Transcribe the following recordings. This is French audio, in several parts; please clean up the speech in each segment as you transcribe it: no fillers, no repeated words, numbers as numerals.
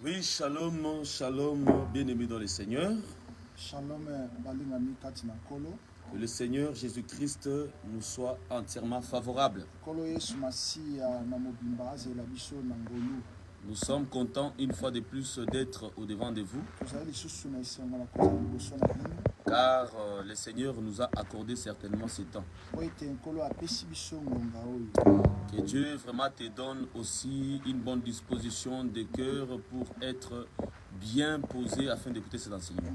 Oui, shalom, shalom, bien-aimés dans le Seigneur. Shalom, Que le Seigneur Jésus-Christ nous soit entièrement favorable. Nous sommes contents une fois de plus d'être au-devant de vous, car le Seigneur nous a accordé certainement ce temps. Que Dieu vraiment te donne aussi une bonne disposition de cœur pour être bien posé afin d'écouter cet enseignement.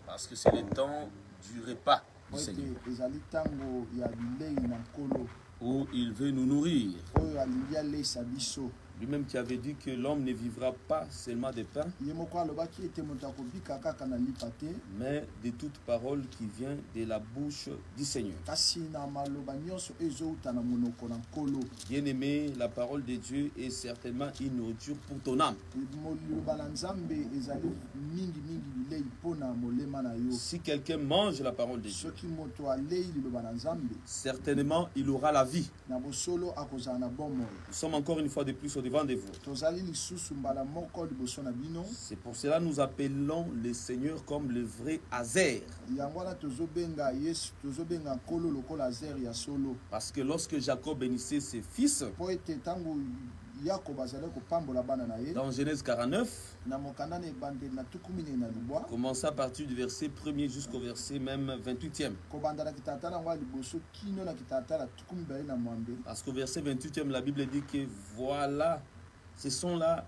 Parce que c'est le temps du repas du Seigneur, où il veut nous nourrir. Lui-même qui avait dit que l'homme ne vivra pas seulement de pain, mais de toute parole qui vient de la bouche du Seigneur. Bien-aimé, la parole de Dieu est certainement une nourriture pour ton âme. Si quelqu'un mange la parole de Dieu, certainement il aura la vie. Nous sommes encore une fois de plus au devant de vous. C'est pour cela que nous appelons le Seigneur comme le vrai Azer. Parce que lorsque Jacob bénissait ses fils, dans Genèse 49, commençant à partir du verset 1er jusqu'au verset même 28e. Parce qu'au verset 28e, la Bible dit que voilà, ce sont là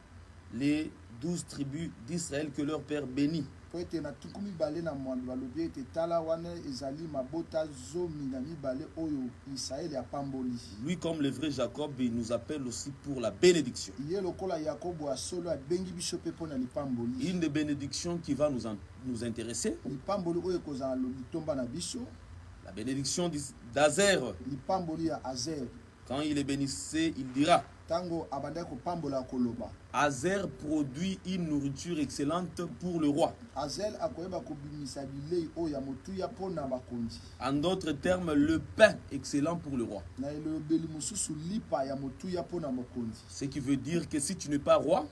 les 12 tribus d'Israël que leur père bénit. Lui, comme le vrai Jacob, il nous appelle aussi pour la bénédiction. Une des bénédictions qui va nous intéresser, la bénédiction d'Azer. Quand il est bénissé, il dira: Azer produit une nourriture excellente pour le roi. En d'autres termes, le pain excellent pour le roi. Ce qui veut dire que si tu n'es pas roi,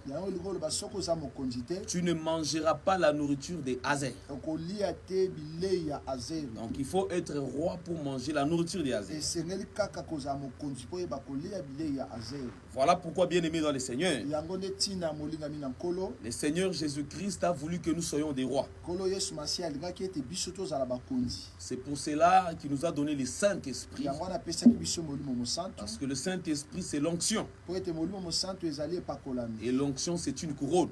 tu ne mangeras pas la nourriture des Azer. Donc il faut être roi pour manger la nourriture des Azer. Voilà pourquoi, bien-aimés dans le Seigneur, le Seigneur Jésus-Christ a voulu que nous soyons des rois. C'est pour cela qu'il nous a donné le Saint-Esprit. Parce que le Saint-Esprit, c'est l'onction. Et l'onction, c'est une couronne.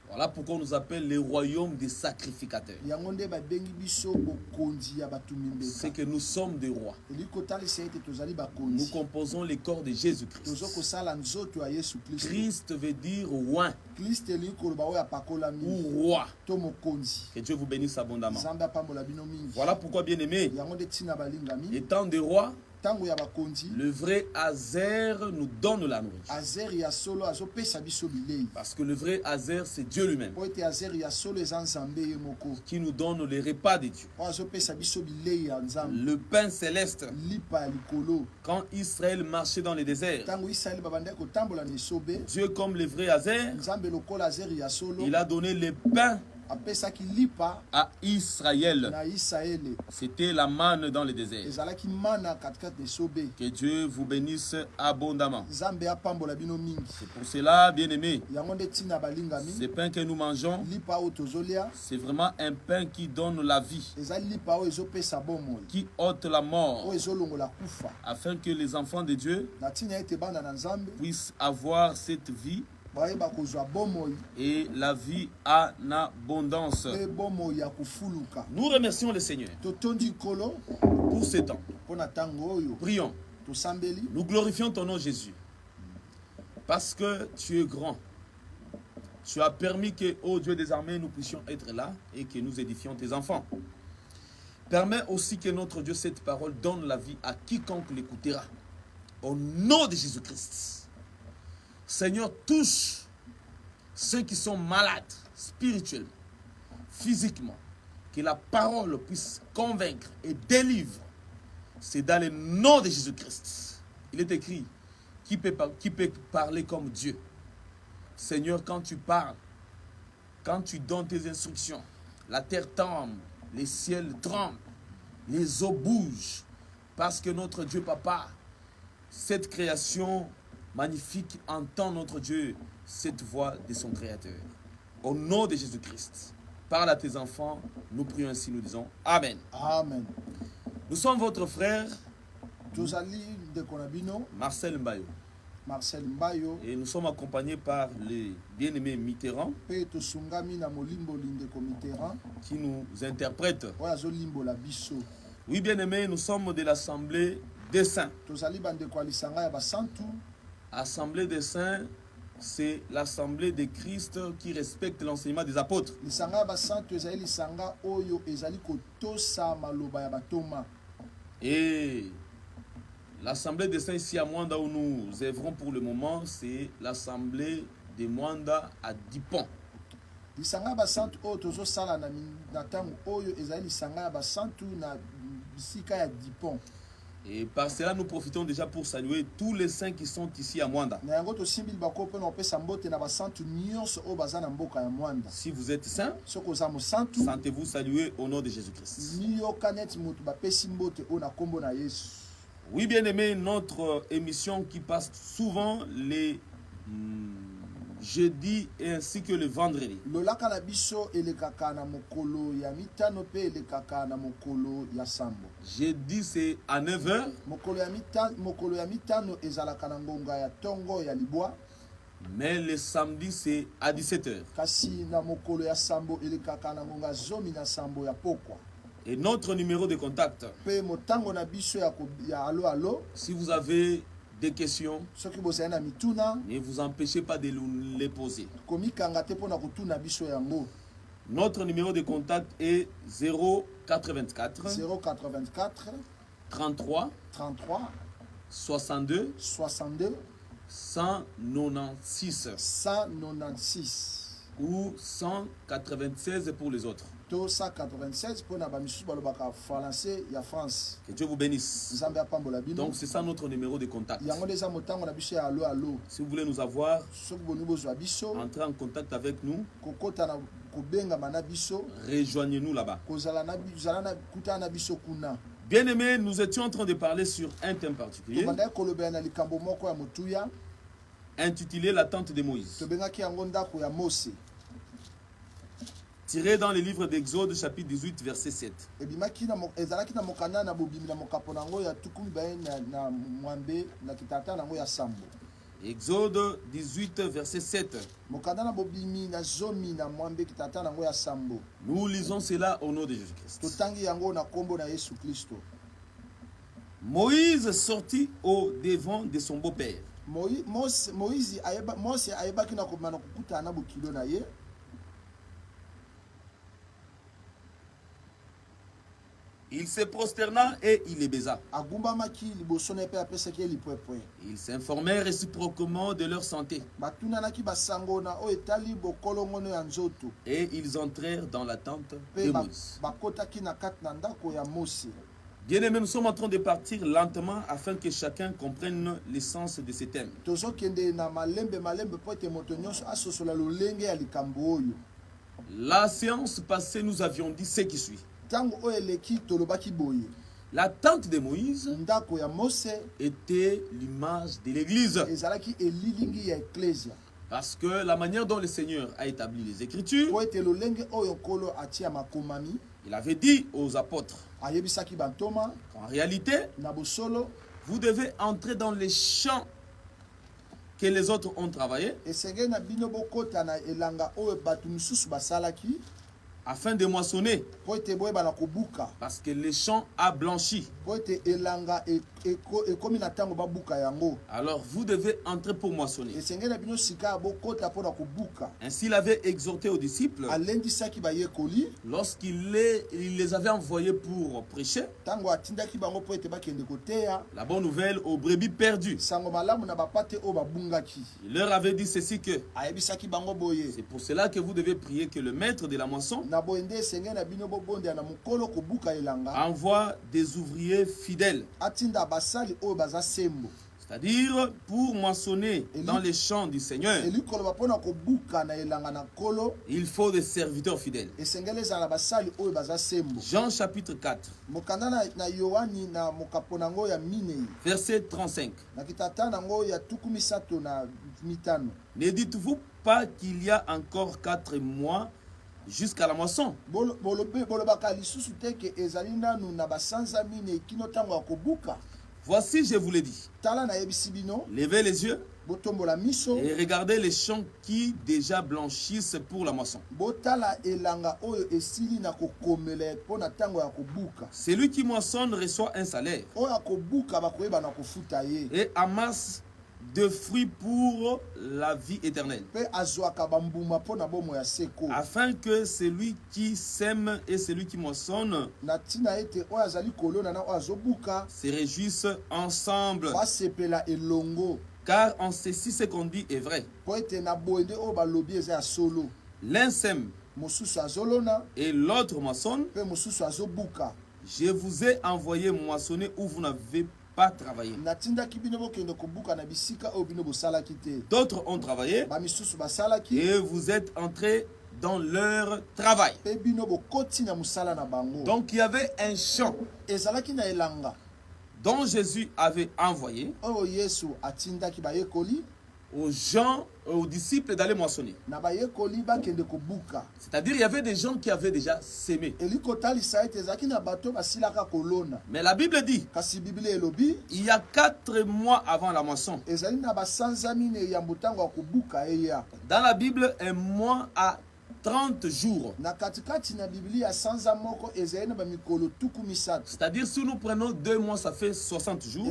Voilà pourquoi on nous appelle le royaume des sacrificateurs. C'est que nous sommes des rois. Nous composons les corps de Jésus-Christ. Christ veut dire roi ou roi. Que Dieu vous bénisse abondamment. Voilà pourquoi, bien-aimés, étant des rois, le vrai Azer nous donne la nourriture. Parce que le vrai Azer, c'est Dieu lui-même qui nous donne les repas de Dieu. Le pain céleste. Quand Israël marchait dans le désert, Dieu, comme le vrai Azer, il a donné le pain à Israël. C'était la manne dans le désert. Que Dieu vous bénisse abondamment. C'est pour cela, bien-aimés, ce pain que nous mangeons, c'est vraiment un pain qui donne la vie, qui ôte la mort, afin que les enfants de Dieu puissent avoir cette vie et la vie en abondance. Nous remercions le Seigneur pour ce temps. Prions. Nous glorifions ton nom, Jésus, parce que tu es grand. Tu as permis que, ô Dieu des armées, nous puissions être là et que nous édifions tes enfants. Permets aussi que notre Dieu, cette parole, donne la vie à quiconque l'écoutera. Au nom de Jésus-Christ. Seigneur, touche ceux qui sont malades, spirituellement, physiquement. Que la parole puisse convaincre et délivrer. C'est dans le nom de Jésus-Christ. Il est écrit, qui peut parler comme Dieu? Seigneur, quand tu parles, quand tu donnes tes instructions, la terre tremble, les ciels tremblent, les eaux bougent. Parce que notre Dieu, Papa, cette création magnifique entend notre Dieu cette voix de son Créateur. Au nom de Jésus-Christ, parle à tes enfants, nous prions ainsi, nous disons Amen. Amen. Nous sommes votre frère Marcel Mbayo. Et nous sommes accompagnés par les bien-aimés Mitterrand qui nous interprètent. Oui, bien-aimés, nous sommes de l'Assemblée des Saints. Assemblée des Saints, c'est l'Assemblée de Christ qui respecte l'enseignement des apôtres. Et l'Assemblée des Saints ici à Mwanda où nous œuvrons pour le moment, c'est l'Assemblée de Mwanda à Dipon. Et par cela, nous profitons déjà pour saluer tous les saints qui sont ici à Mwanda. Si vous êtes saint, sentez-vous saluer au nom de Jésus-Christ. Oui, bien aimé, notre émission qui passe souvent les jeudis ainsi que le vendredi. Jeudi c'est à 9h. Mais le samedi c'est à 17h. Et notre numéro de contact, si vous avez des questions, ne vous empêchez pas de nous les poser. Notre numéro de contact est 084 33 62 196 ou 196 pour les autres. 196 pour la français et France. Que Dieu vous bénisse. Donc c'est ça notre numéro de contact. Si vous voulez nous avoir, entrez en contact avec nous. Rejoignez-nous là-bas. Bien aimé, nous étions en train de parler sur un thème particulier intitulé l'attente de Moïse. Tiré dans le livre d'Exode, chapitre 18, verset 7. Exode 18, verset 7. Nous lisons cela au nom de Jésus-Christ. Moïse sortit au devant de son beau-père. Il se prosterna et il les baisa. Ils s'informèrent réciproquement de leur santé. Et ils entrèrent dans la tente de Moïse. Bien-aimés, nous sommes en train de partir lentement afin que chacun comprenne l'essence de ce thème. La séance passée, nous avions dit ce qui suit. La tente de Moïse était l'image de l'église. Parce que la manière dont le Seigneur a établi les Écritures, il avait dit aux apôtres qu'en réalité, vous devez entrer dans les champs que les autres ont travaillé, afin de moissonner, parce que le champ a blanchi. Alors vous devez entrer pour moissonner. Ainsi il avait exhorté aux disciples lorsqu'il les avait envoyés pour prêcher la bonne nouvelle aux brebis perdues. Il leur avait dit ceci que c'est pour cela que vous devez prier que le maître de la moisson envoie des ouvriers fidèles. C'est-à-dire pour moissonner dans les champs du Seigneur, il faut des serviteurs fidèles. Jean chapitre 4, verset 35. Ne dites-vous pas qu'il y a encore 4 mois jusqu'à la moisson? Voici, je vous l'ai dit. Levez les yeux et regardez les champs qui déjà blanchissent pour la moisson. Celui qui moissonne reçoit un salaire et amasse de fruits pour la vie éternelle, afin que celui qui sème et celui qui moissonne se réjouissent ensemble. Car en ceci ce qu'on dit est vrai. L'un sème et l'autre moissonne. Je vous ai envoyé moissonner où vous n'avez pas travaillé. D'autres ont travaillé et vous êtes entrés dans leur travail. Donc il y avait un champ dont Jésus avait envoyé aux gens, aux disciples d'aller moissonner. C'est-à-dire il y avait des gens qui avaient déjà sémé. Mais la Bible dit il y a 4 mois avant la moisson. Dans la Bible, un mois a 30 jours. C'est-à-dire si nous prenons 2 mois, ça fait 60 jours.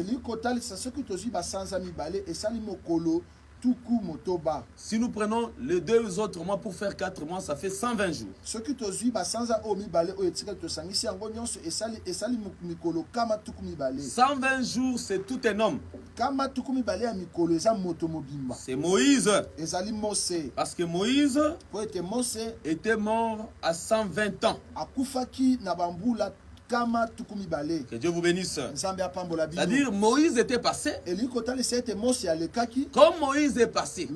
Si nous prenons les 2 autres mois pour faire 4 mois, ça fait 120 jours. 120 jours, c'est tout un homme. C'est Moïse. Parce que Moïse était mort à 120 ans. Que Dieu vous bénisse. C'est-à-dire Moïse était passé. Comme Moïse est passé,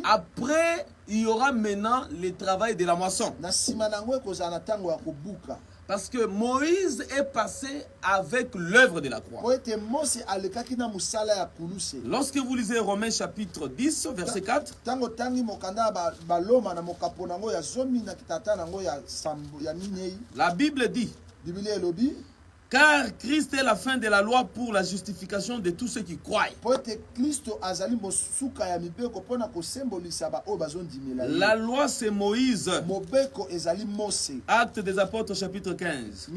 après il y aura maintenant le travail de la moisson. Parce que Moïse est passé avec l'œuvre de la croix. Lorsque vous lisez Romains chapitre 10, verset 4, la Bible dit, car Christ est la fin de la loi pour la justification de tous ceux qui croient. La loi c'est Moïse. Actes des apôtres chapitre 15.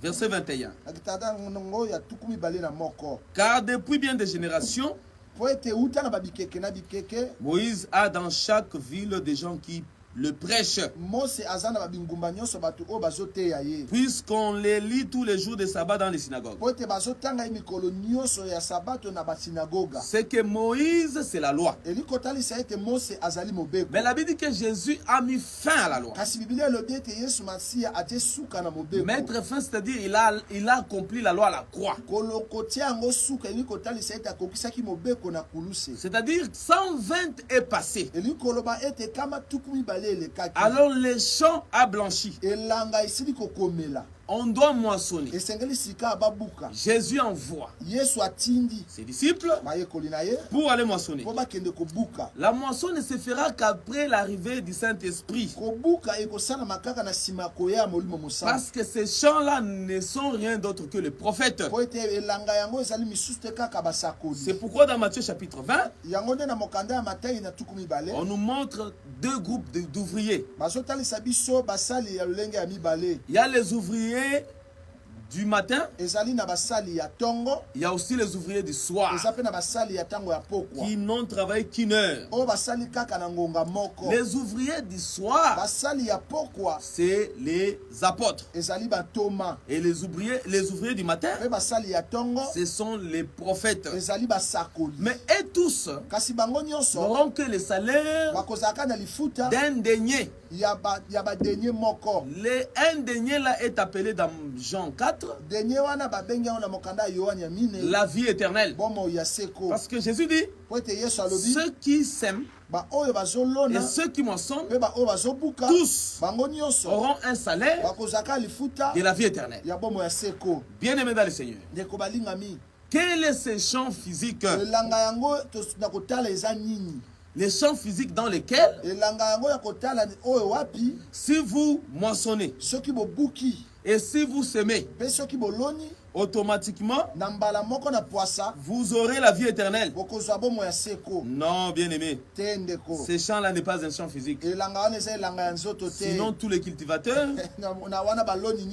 Verset 21. Car depuis bien des générations, Moïse a dans chaque ville des gens qui le prêche. Puisqu'on les lit tous les jours de sabbat dans les synagogues. C'est que Moïse, c'est la loi. Mais la Bible dit que Jésus a mis fin à la loi. Mettre fin, c'est-à-dire il a accompli la loi à la croix. C'est-à-dire 120 est passé. Alors les champs a blanchi. On doit moissonner. Jésus envoie ses disciples pour aller moissonner. La moisson ne se fera qu'après l'arrivée du Saint-Esprit. Parce que ces champs-là ne sont rien d'autre que les prophètes. C'est pourquoi dans Matthieu chapitre 20, on nous montre deux groupes d'ouvriers. Il y a les ouvriers du matin, il y a aussi les ouvriers du soir qui n'ont travaillé qu'une heure. Les ouvriers du soir, c'est les apôtres. Et les ouvriers du matin, ce sont les prophètes. Mais eux tous n'auront que le salaire d'un denier. Un denier là est appelé dans Jean 4 la vie éternelle. Parce que Jésus dit, ceux qui sèment et ceux qui moissonnent, tous auront un salaire de la vie éternelle. Bien aimé dans le Seigneur, quel est ce champ physique? Les champs physiques dans lesquels, si vous moissonnez et si vous semez, automatiquement, vous aurez la vie éternelle. Non, bien aimé, ce champ-là n'est pas un champ physique. Sinon, tous les cultivateurs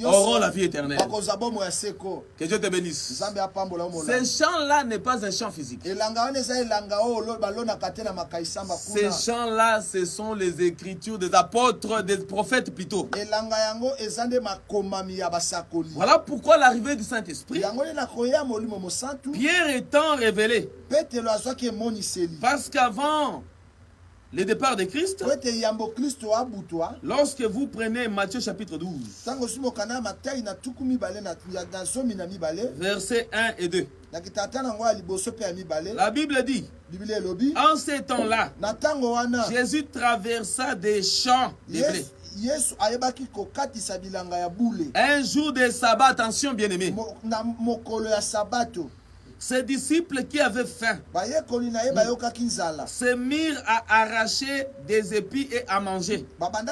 auront la vie éternelle. Que Dieu te bénisse. Ce champ-là n'est pas un champ physique. Ces champs-là, ce sont les écritures des apôtres, des prophètes plutôt. Voilà pourquoi l'arrivée du Saint-Esprit, Pierre étant révélé, parce qu'avant le départ de Christ, lorsque vous prenez Matthieu chapitre 12, versets 1 et 2, la Bible dit, en ces temps-là, Jésus traversa des champs de blé. Un jour de sabbat, attention bien aimé. Ses disciples qui avaient faim se mirent à arracher des épis et à manger. Parce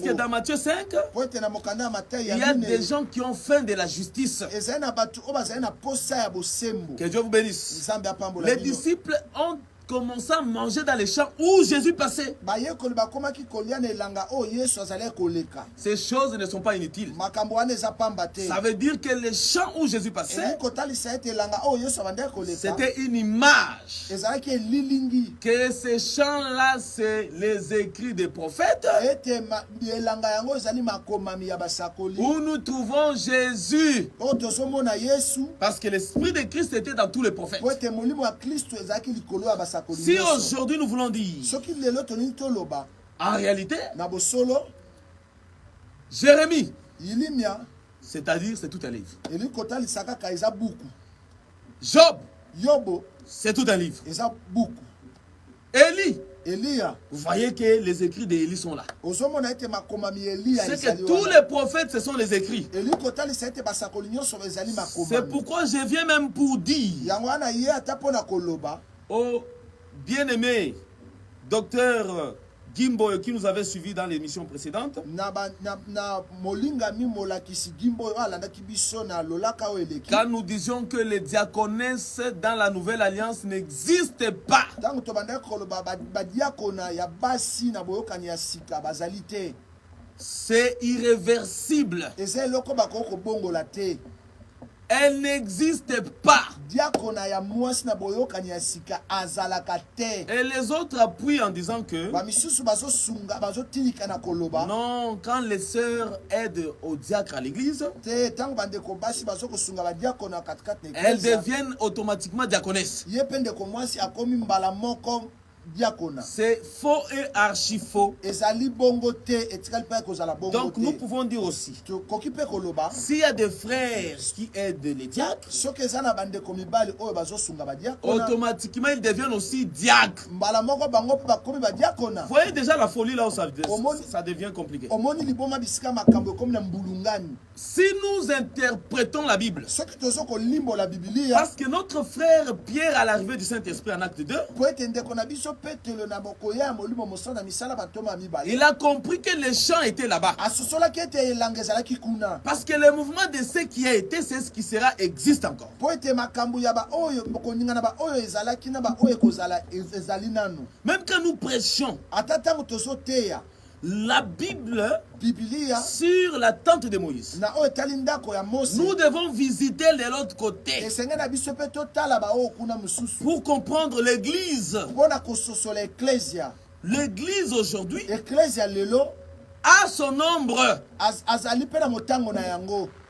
que dans Matthieu 5, il y a des gens qui ont faim de la justice. Que Dieu vous bénisse. Les disciples ont commencé à manger dans les champs où Jésus passait. Ces choses ne sont pas inutiles. Ça veut dire que les champs où Jésus passait, c'était une image. Que ces champs-là, c'est les écrits des prophètes. Où nous trouvons Jésus. Parce que l'Esprit de Christ était dans tous les prophètes. Si aujourd'hui nous voulons dire, en réalité, Jérémie, c'est-à-dire c'est tout un livre. Job, c'est tout un livre. Élie, vous voyez que les écrits d'Élie sont là. C'est que tous les prophètes, ce sont les écrits. C'est pourquoi je viens même pour dire au bien-aimé docteur Gimbo qui nous avait suivis dans l'émission précédente, quand nous disions que les diaconesses dans la nouvelle alliance n'existent pas. C'est irréversible. Elle n'existe pas. Et les autres appuient en disant que non, quand les sœurs aident au diacre à l'église, elles deviennent automatiquement diaconesses. C'est faux et archi faux. Donc nous pouvons dire aussi, s'il y a des frères qui aident les diacres, automatiquement ils deviennent aussi diacres. Vous voyez déjà la folie là où ça devient compliqué. Si nous interprétons la Bible, parce que notre frère Pierre à l'arrivée du Saint-Esprit en acte 2, il a compris que les champs étaient là-bas. Parce que le mouvement de ce qui a été, c'est ce qui sera, existe encore. Même quand nous prêchons la Bible sur la tente de Moïse, nous devons visiter de l'autre côté pour comprendre l'église. L'église aujourd'hui a son nombre.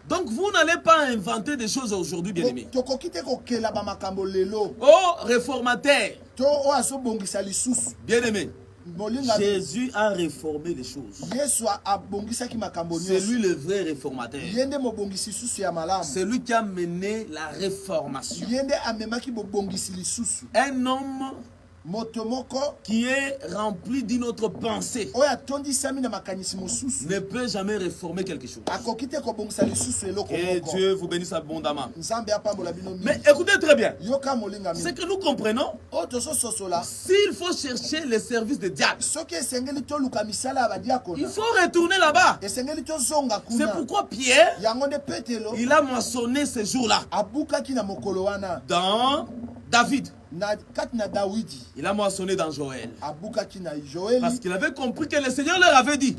Donc vous n'allez pas inventer des choses aujourd'hui, bien-aimés. Oh, réformateur, bien-aimé, Jésus a réformé les choses. C'est lui le vrai réformateur. C'est lui qui a mené la réformation. Un homme qui est rempli d'une autre pensée ne peut jamais réformer quelque chose. Et Dieu vous bénisse abondamment. Mais écoutez très bien, c'est que nous comprenons, s'il faut chercher les services de diacre, il faut retourner là-bas. C'est pourquoi Pierre, il a moissonné ces jours-là dans David. Il a moissonné dans Joël. Parce qu'il avait compris que le Seigneur leur avait dit,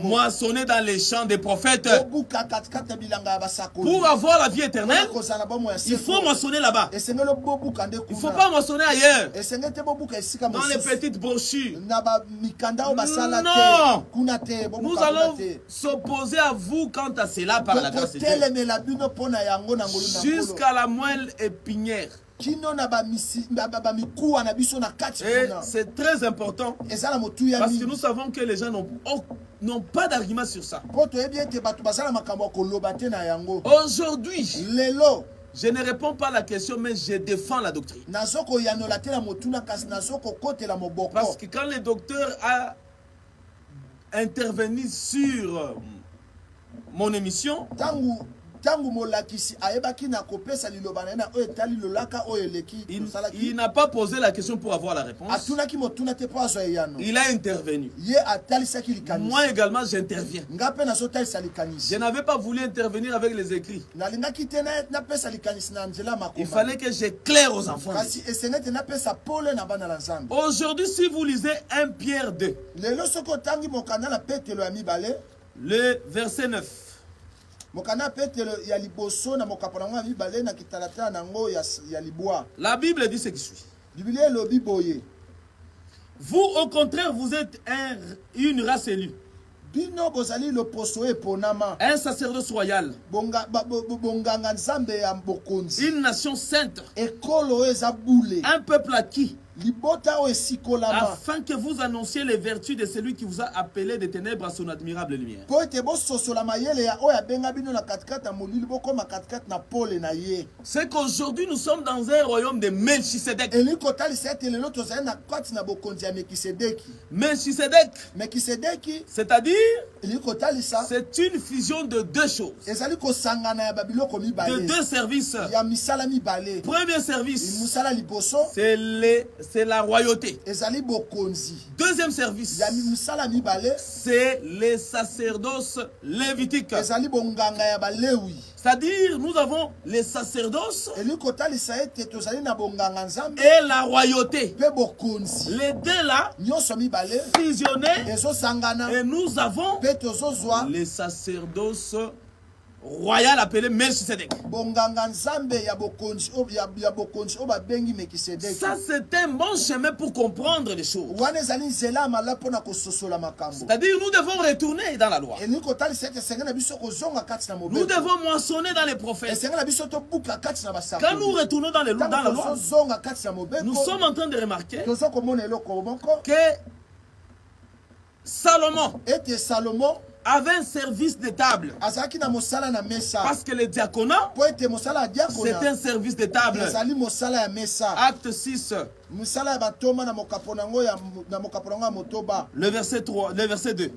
moissonner dans les champs des prophètes. Pour avoir la vie éternelle, il faut moissonner là-bas. Il ne faut pas moissonner ailleurs. Dans les petites brochures. Non. Nous allons s'opposer à vous quant à cela par la grâce de Dieu. Jusqu'à la moelle épinière. Et c'est très important parce que nous savons que les gens n'ont pas d'argument sur ça. Aujourd'hui, je ne réponds pas à la question, mais je défends la doctrine. Parce que quand le docteur a intervenu sur mon émission, il n'a pas posé la question pour avoir la réponse. Il a intervenu. Moi également, j'interviens. Je n'avais pas voulu intervenir avec les écrits. Il fallait que j'éclaire aux enfants. Aujourd'hui, si vous lisez 1 Pierre 2, le verset 9, la Bible dit ce qui suit. Vous, au contraire, vous êtes une race élue, un sacerdoce royal, une nation sainte, un peuple acquis, afin que vous annonciez les vertus de celui qui vous a appelé des ténèbres à son admirable lumière. C'est qu'aujourd'hui nous sommes dans un royaume de Melchisedec. Melchisedec, c'est-à-dire, c'est une fusion de deux choses, de deux services. Premier service, c'est la royauté. Deuxième service, c'est les sacerdoces lévitiques. C'est-à-dire, nous avons les sacerdoces et la royauté. Les deux là, fusionnés, et nous avons les sacerdoces royal appelé Melchisedec. Ça, c'est un bon chemin pour comprendre les choses. C'est-à-dire, nous devons retourner dans la loi. Nous devons moissonner dans les prophètes. Quand nous retournons dans la loi, nous sommes en train de remarquer que Salomon avait un service de table. Parce que le diaconat, c'est un service de table. Acte 6. Le verset 3, le verset 2.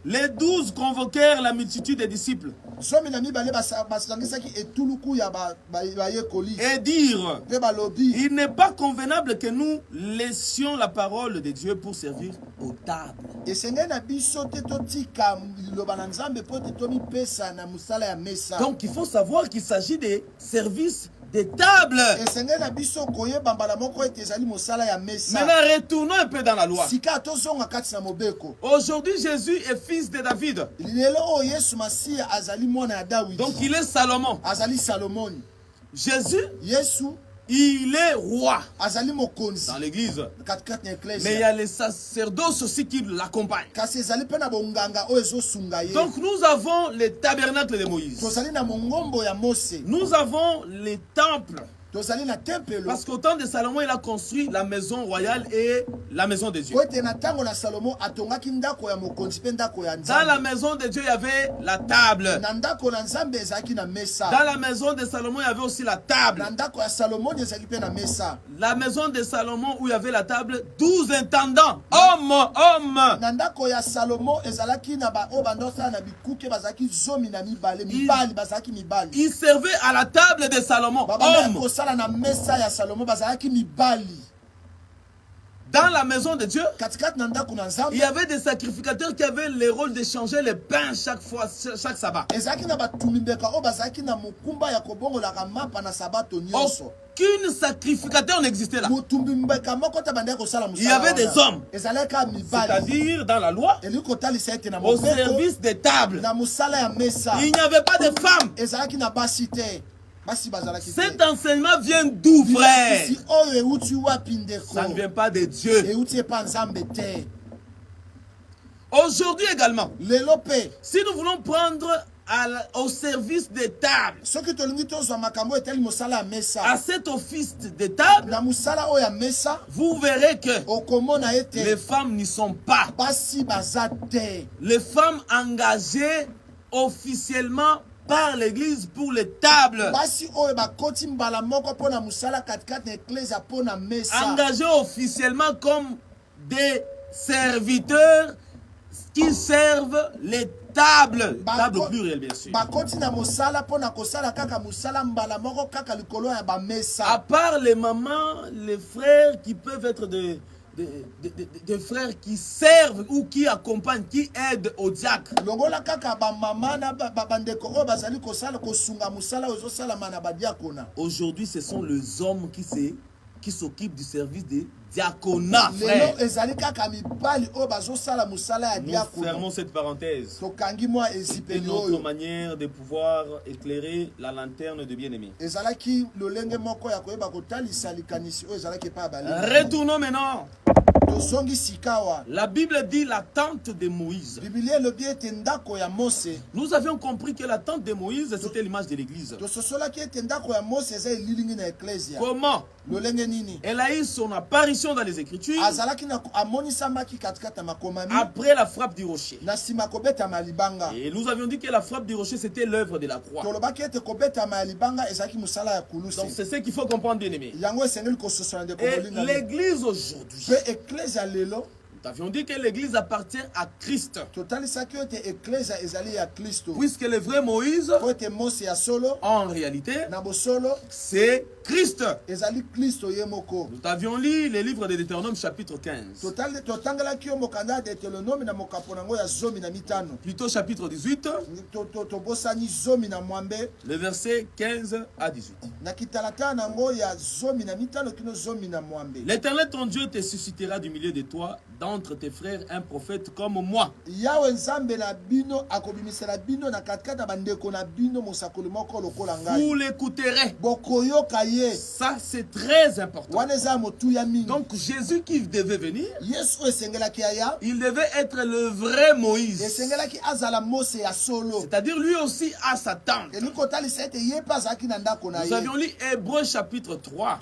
Les 12 convoquèrent la multitude des disciples et dirent, il n'est pas convenable que nous laissions la parole de Dieu pour servir aux tables. Donc il faut savoir qu'il s'agit des services des tables. Maintenant, retournons un peu dans la loi. Aujourd'hui, Jésus est fils de David. Donc, il est Salomon. Jésus, il est roi dans l'église. Mais il y a les sacerdoces aussi qui l'accompagnent. Donc nous avons les tabernacles de Moïse. Nous avons les temples. Parce qu'au temps de Salomon, il a construit la maison royale et la maison de Dieu. Dans la maison de Dieu, il y avait la table. Dans la maison de Salomon, il y avait aussi la table. La maison de Salomon où il y avait la table, 12 intendants, hommes. Ils servaient à la table de Salomon, hommes. Dans la maison de Dieu, il y avait des sacrificateurs qui avaient le rôle de changer les pains chaque fois, chaque sabbat. Aucun sacrificateur n'existait là. Il y avait des hommes, c'est-à-dire dans la loi, au service des tables. Il n'y avait pas de femmes. Cet enseignement vient d'où, frère? Ça ne vient pas de Dieu. Aujourd'hui également, si nous voulons prendre au service des tables, à cet office des tables, vous verrez que les femmes n'y sont pas. Les femmes engagées officiellement par l'église pour les tables, engagés officiellement comme des serviteurs qui servent les tables, tables plurielles bien sûr. À part les mamans, les frères qui peuvent être des frères qui servent ou qui accompagnent, qui aident au diacre. Aujourd'hui, ce sont les hommes qui s'occupent du service des diaconats, frère. Nous fermons cette parenthèse. C'est une autre manière de pouvoir éclairer la lanterne de bien-aimé. Retournons maintenant. La Bible dit la tente de Moïse. Nous avions compris que la tente de Moïse, c'était l'image de l'église. Comment? Elle a eu son apparition dans les Écritures après la frappe du rocher. Et nous avions dit que la frappe du rocher, c'était l'œuvre de la croix. Donc c'est ce qu'il faut comprendre, bien aimé. Et l'église aujourd'hui, nous avions dit que l'église appartient à Christ. Puisque le vrai Moïse, en réalité, c'est Christ. Nous avions lu les livres de Deutéronome chapitre 15. Plutôt chapitre 18. Le verset 15 à 18. L'Éternel ton Dieu te suscitera du milieu de toi, d'entre tes frères, un prophète comme moi. Vous l'écouterez. Ça, c'est très important. Donc, Jésus qui devait venir, il devait être le vrai Moïse. C'est-à-dire, lui aussi a sa tente. Nous avions lu Hébreux chapitre 3.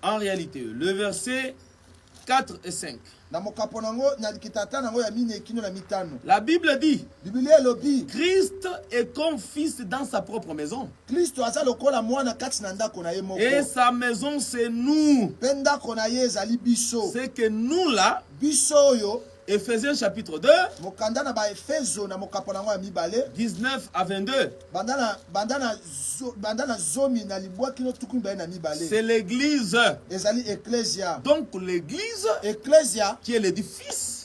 En réalité, le verset 4 et 5. La Bible dit, Christ est comme fils dans sa propre maison. Et sa maison, c'est nous. C'est que nous là, Éphésiens chapitre 2, 19 à 22. C'est l'église. Donc l'église, qui est l'édifice,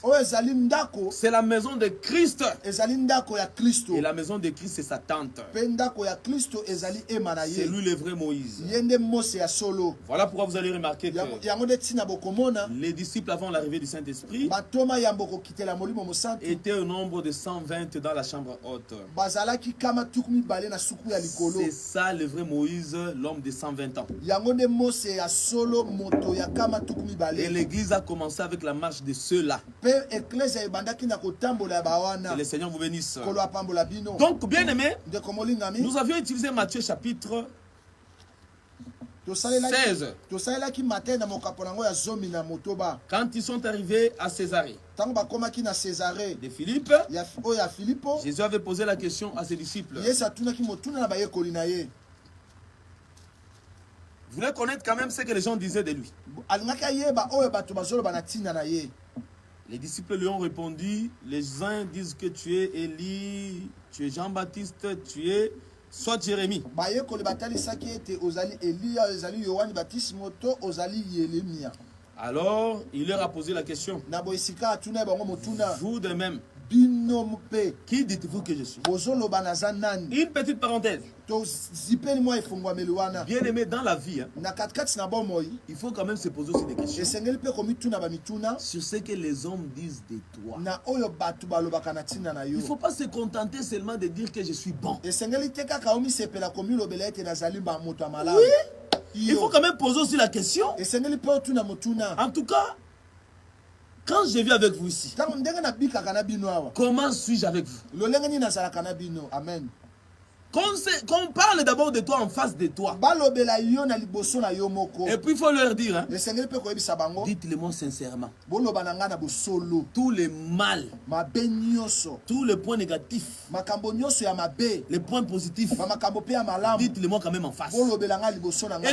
c'est la maison de Christ. Et la maison de Christ, c'est sa tente. C'est lui le vrai Moïse. Voilà pourquoi vous allez remarquer que les disciples avant l'arrivée du Saint-Esprit étaient au nombre de 120 dans la chambre haute. C'est ça le vrai Moïse, l'homme de 120 ans. Et l'église a commencé avec la marche de ceux-là. Que le Seigneur vous bénisse. Donc, bien aimé, nous avions utilisé Matthieu chapitre 16. Quand ils sont arrivés à Césarée de Philippe, Jésus avait posé la question à ses disciples. Vous voulez connaître quand même ce que les gens disaient de lui. Les disciples lui ont répondu, les uns disent que tu es Élie, tu es Jean-Baptiste, tu es soit Jérémie. Alors, il leur a posé la question. Vous de même, qui dites-vous que je suis? Une petite parenthèse. Bien aimé, dans la vie, il faut quand même se poser aussi des questions sur ce que les hommes disent de toi. Il ne faut pas se contenter seulement de dire que je suis bon. Oui. Il faut quand même poser aussi la question. En tout cas, quand je vis avec vous ici, comment suis-je avec vous? Amen. Qu'on parle d'abord de toi en face de toi. Et puis il faut leur dire, hein, dites-le-moi sincèrement. Tout le mal, tout le point négatif, les points positifs, dites-le-moi quand même en face. Et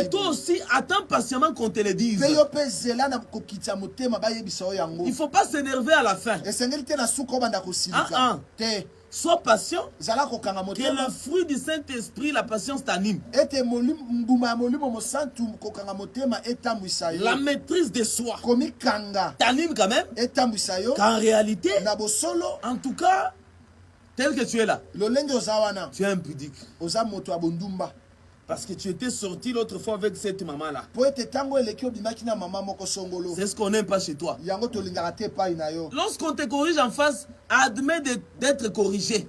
toi aussi, attends patiemment qu'on te le dise. Il ne faut pas s'énerver à la fin. Sois patient, que le fruit du Saint-Esprit, la patience t'anime. La maîtrise de soi t'anime quand même. Qu'en réalité, en tout cas, tel que tu es là, tu es impudique. Parce que tu étais sorti l'autre fois avec cette maman-là. C'est ce qu'on n'aime pas chez toi. Lorsqu'on te corrige en face, admets d'être corrigé.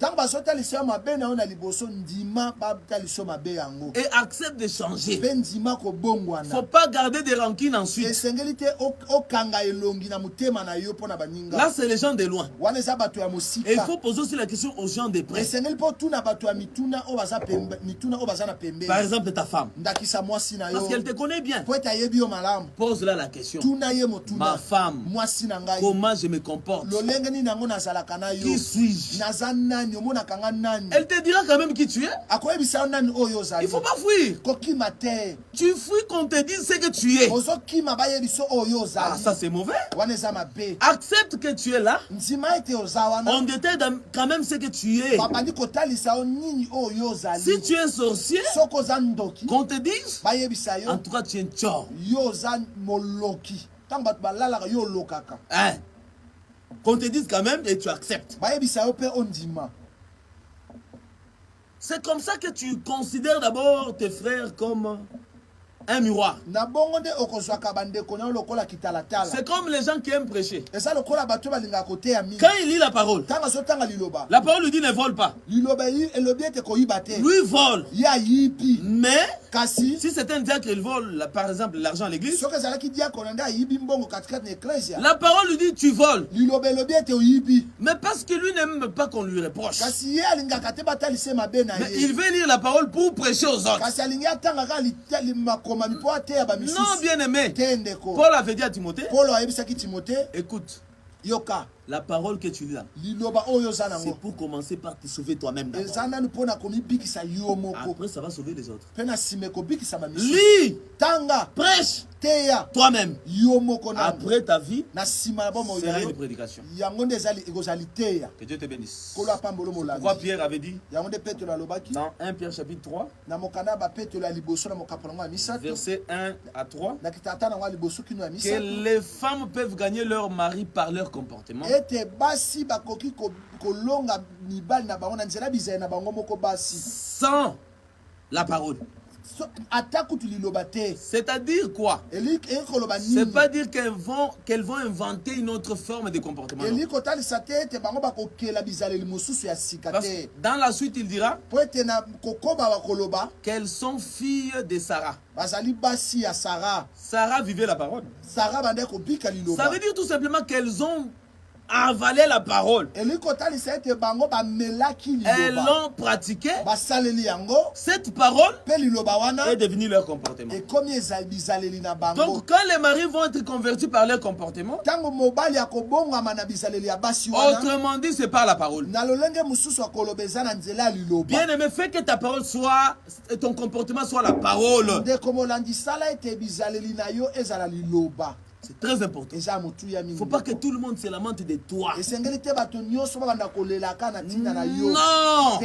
Et accepte de changer. Il ne faut pas garder des rancines ensuite. Là, c'est les gens de loin. Et il faut poser aussi la question aux gens de près. Par exemple, ta femme. Parce qu'elle te connaît bien. Pose-la la question. Ma femme, comment je me comporte? Qui suis-je? Elle te dira quand même qui tu es. Il ne faut pas fuir. Tu fuis qu'on te dise ce que tu es. Ah, ça c'est mauvais. Accepte que tu es là. On détecte quand même ce que tu es. Si tu es sorcier, Qu'on te dise, en tout cas, tu es un tchor. Hein? Qu'on te dise quand même et tu acceptes. C'est comme ça que tu considères d'abord tes frères comme un miroir. C'est comme les gens qui aiment prêcher. Quand il lit la parole lui dit ne vole pas. Lui vole. Mais si c'est un diacre qui vole, par exemple, l'argent à l'église, la parole lui dit tu voles. Mais parce que lui n'aime pas qu'on lui reproche. Mais il veut lire la parole pour prêcher aux autres. Non, bien aimé. Paul avait dit à Timothée, écoute, la parole que tu lis là, c'est pour commencer par te sauver toi-même. Après, ça va sauver les autres. Lis, prêche toi-même. Après ta vie, sera une prédication. Que Dieu te bénisse. Pourquoi Pierre avait dit dans 1 Pierre chapitre 3, verset 1 à 3, que les femmes peuvent gagner leur mari par leur comportement. Sans la parole. C'est-à-dire quoi? C'est pas dire qu'elles vont inventer une autre forme de comportement. Dans la suite, il dira qu'elles sont filles de Sarah. Sarah vivait la parole. Ça veut dire tout simplement qu'elles ont avalé la parole. Elles l'ont pratiquée. Cette parole est devenue leur comportement. Donc quand les maris vont être convertis par leur comportement, autrement dit, c'est par la parole. Bien aimé, fais que ta parole soit, ton comportement soit la parole. C'est très important. Il ne faut pas que tout le monde se lamente de toi. Non.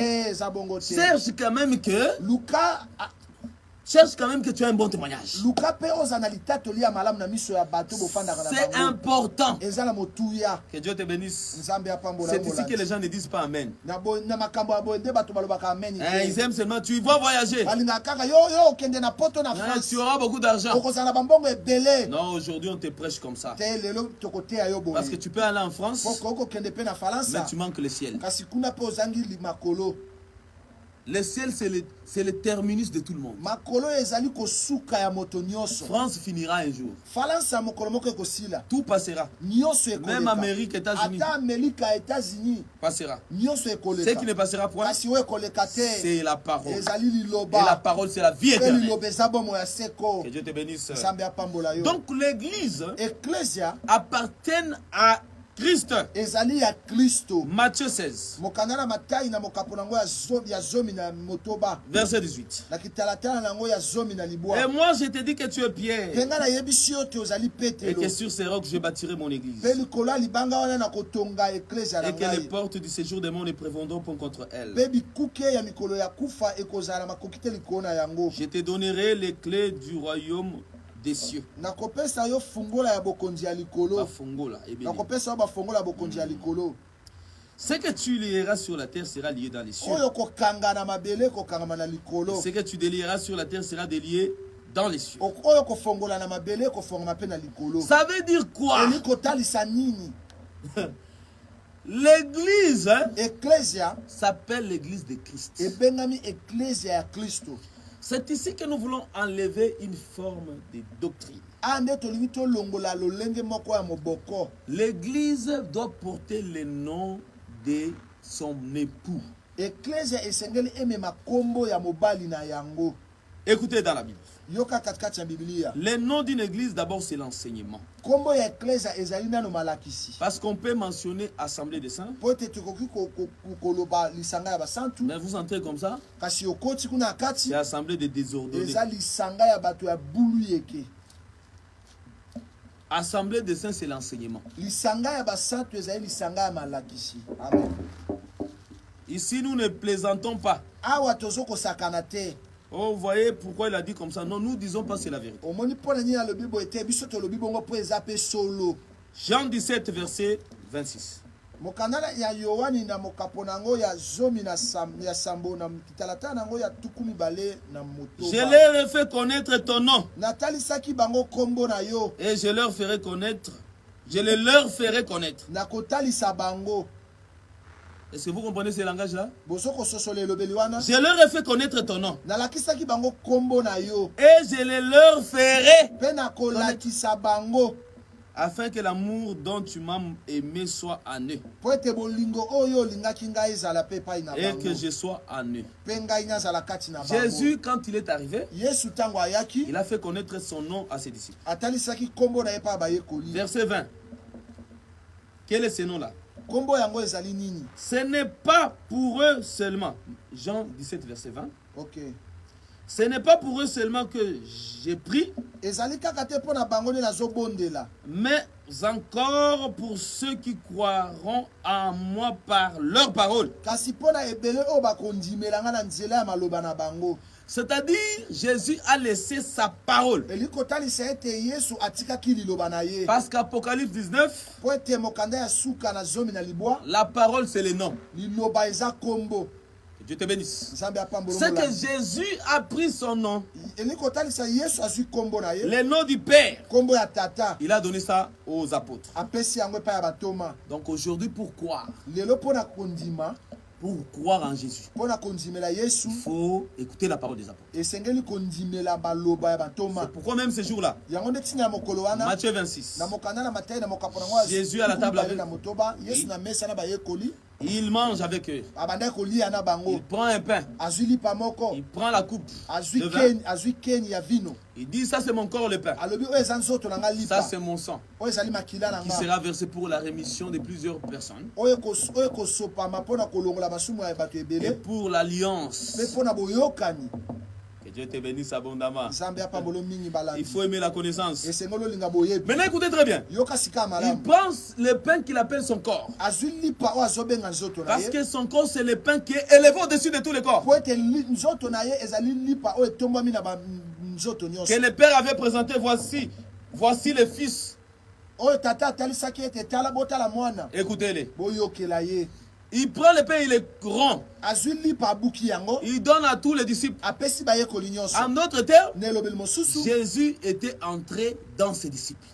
Cherche quand même que tu as un bon témoignage. C'est important. Que Dieu te bénisse. C'est ici que les gens ne disent pas Amen. Ils aiment seulement, tu vas voyager. Tu auras beaucoup d'argent. Non, aujourd'hui on te prêche comme ça. Parce que tu peux aller en France, mais tu manques le ciel. Le ciel, c'est le terminus de tout le monde. France finira un jour. Tout passera. Même Amérique, États-Unis passera. Ce qui ne passera point, c'est la parole. Et la parole, c'est la vie éternelle. Que Dieu te bénisse. Donc l'église appartient à Christ. Matthieu 16. Verset 18. Et moi je te dis que tu es Pierre. Et que sur ces rocs je bâtirai mon église. Et que les portes du séjour des morts ne prévaudront pas contre elle. Je te donnerai les clés du royaume des cieux. Ce que tu lieras sur la terre sera lié dans les cieux. Ce que tu délieras sur la terre sera délié dans les cieux. Ça veut dire quoi? L'église s'appelle l'église de Christ. C'est ici que nous voulons enlever une forme de doctrine. L'église doit porter le nom de son époux. Écoutez dans la Bible. Le nom d'une église, d'abord, c'est l'enseignement. Parce qu'on peut mentionner assemblée des saints. Mais vous entrez comme ça, c'est assemblée des désordonnés. Assemblée des saints, c'est l'enseignement. Ici, nous ne plaisantons pas. Oh, vous voyez pourquoi il a dit comme ça? Non, nous disons pas c'est la vérité. Jean 17, verset 26. Je leur ai fait connaître ton nom. Et je leur ferai connaître. Je les leur ferai connaître. Est-ce que vous comprenez ce langage-là? Je leur ai fait connaître ton nom. Et je les leur ferai connaître, afin que l'amour dont tu m'as aimé soit en eux. Et que je sois en eux. Jésus, quand il est arrivé, il a fait connaître son nom à ses disciples. Verset 20. Quel est ce nom-là? Ce n'est pas pour eux seulement. Jean 17, verset 20. Ok. Ce n'est pas pour eux seulement que j'ai pris, mais encore pour ceux qui croiront en moi par leur parole. C'est-à-dire, Jésus a laissé sa parole. Parce qu'Apocalypse 19, la parole c'est le nom. Dieu te bénisse. C'est que Jésus a pris son nom, le nom du Père. Il a donné ça aux apôtres. Donc aujourd'hui, pour croire, pour croire en Jésus, il faut écouter la parole des apôtres. C'est pourquoi même ce jour-là, Matthieu 26, Jésus à la table avec il mange avec eux. Il prend un pain. Il prend la coupe de vin. Il dit, ça c'est mon corps le pain. Ça c'est mon sang qui sera versé pour la rémission de plusieurs personnes. Et pour l'alliance. Que Dieu te bénisse abondamment. Il faut aimer la connaissance. Maintenant écoutez très bien. Il prend le pain qu'il appelle son corps. Parce que son corps c'est le pain qui est élevé au-dessus de tous les corps. Que le Père avait présenté, voici le Fils. Écoutez-les. Il prend le pain, il est rond. Il donne à tous les disciples. En d'autres termes, Jésus était entré dans ses disciples.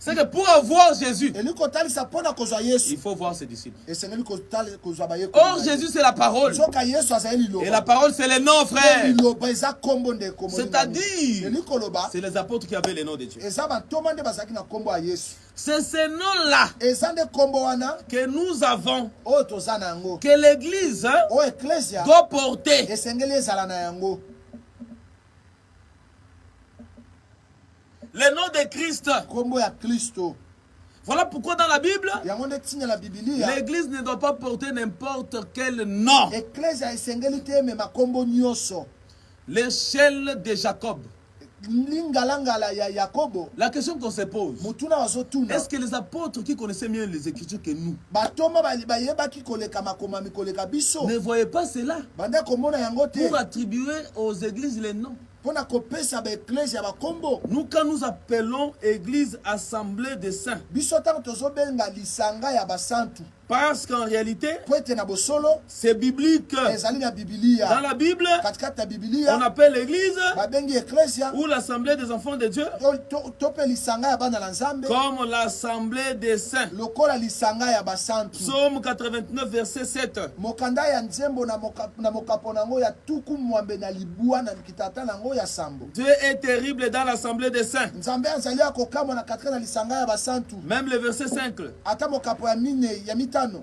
C'est que pour avoir Jésus, il faut voir ses disciples. Or, Jésus, c'est la parole. Et la parole, c'est le nom, frère. C'est-à-dire, c'est les apôtres qui avaient le nom de Dieu. C'est ce nom-là que nous avons, que l'Église doit porter. Le nom de Christ. Voilà pourquoi dans la Bible, l'Église ne doit pas porter n'importe quel nom. L'échelle de Jacob. La question qu'on se pose, est-ce que les apôtres qui connaissaient mieux les Écritures que nous ne voyaient pas cela pour attribuer aux églises les noms? Nous, quand nous appelons Église Assemblée des Saints, parce qu'en réalité, c'est biblique. Dans la Bible, on appelle l'Église ou l'Assemblée des enfants de Dieu comme l'Assemblée des Saints. Psaume 89, verset 7. Dieu est terrible dans l'Assemblée des Saints. Même le verset 5.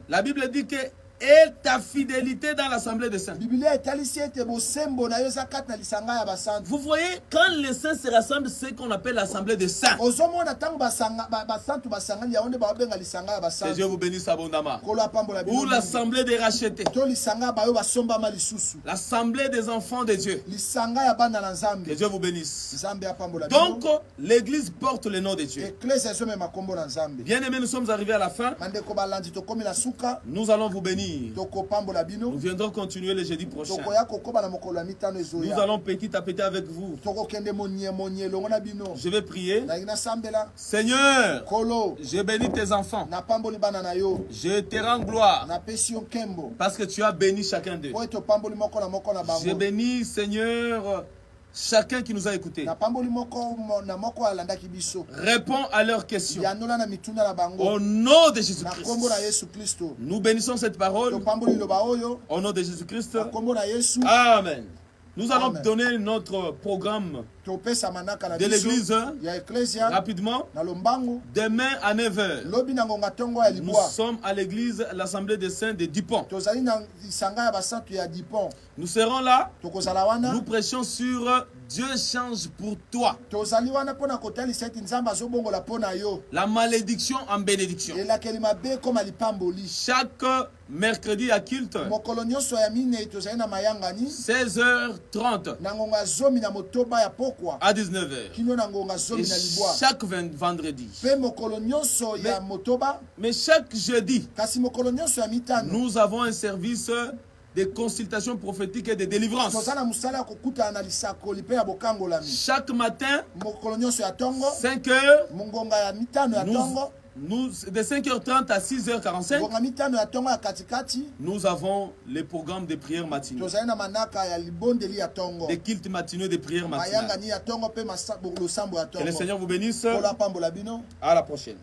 La Bible dit que et ta fidélité dans l'Assemblée des saints. Vous voyez, quand les saints se rassemblent, c'est ce qu'on appelle l'Assemblée des saints. Que Dieu vous bénisse abondamment. Ou l'Assemblée des rachetés. L'Assemblée des enfants de Dieu. Que Dieu vous bénisse. Donc, l'Église porte le nom de Dieu. Bien aimés, nous sommes arrivés à la fin. Nous allons vous bénir. bénir. Nous viendrons continuer le jeudi prochain. Nous allons petit à petit avec vous. Je vais prier. Seigneur, je bénis tes enfants. Je te rends gloire parce que tu as béni chacun d'eux. Je bénis, Seigneur, chacun qui nous a écoutés. Réponds à leurs questions. Au nom de Jésus-Christ. Nous bénissons cette parole. Au nom de Jésus-Christ. Amen. Nous allons donner notre programme de l'église rapidement. Demain à 9h. Nous sommes à l'église, l'Assemblée des Saints de Dupont. Nous serons là. Nous prêchons sur Dieu change pour toi. La malédiction en bénédiction. Chaque mercredi à Kilt, 16h30 à 19h. Et chaque vendredi. Mais chaque jeudi, nous avons un service de consultation prophétique et de délivrance. Chaque matin, 5h, de 5h30 à 6h45, nous avons les programmes de prière matinale. Des cultes matinaux de prière matinale. Que le Seigneur vous bénisse. À la prochaine.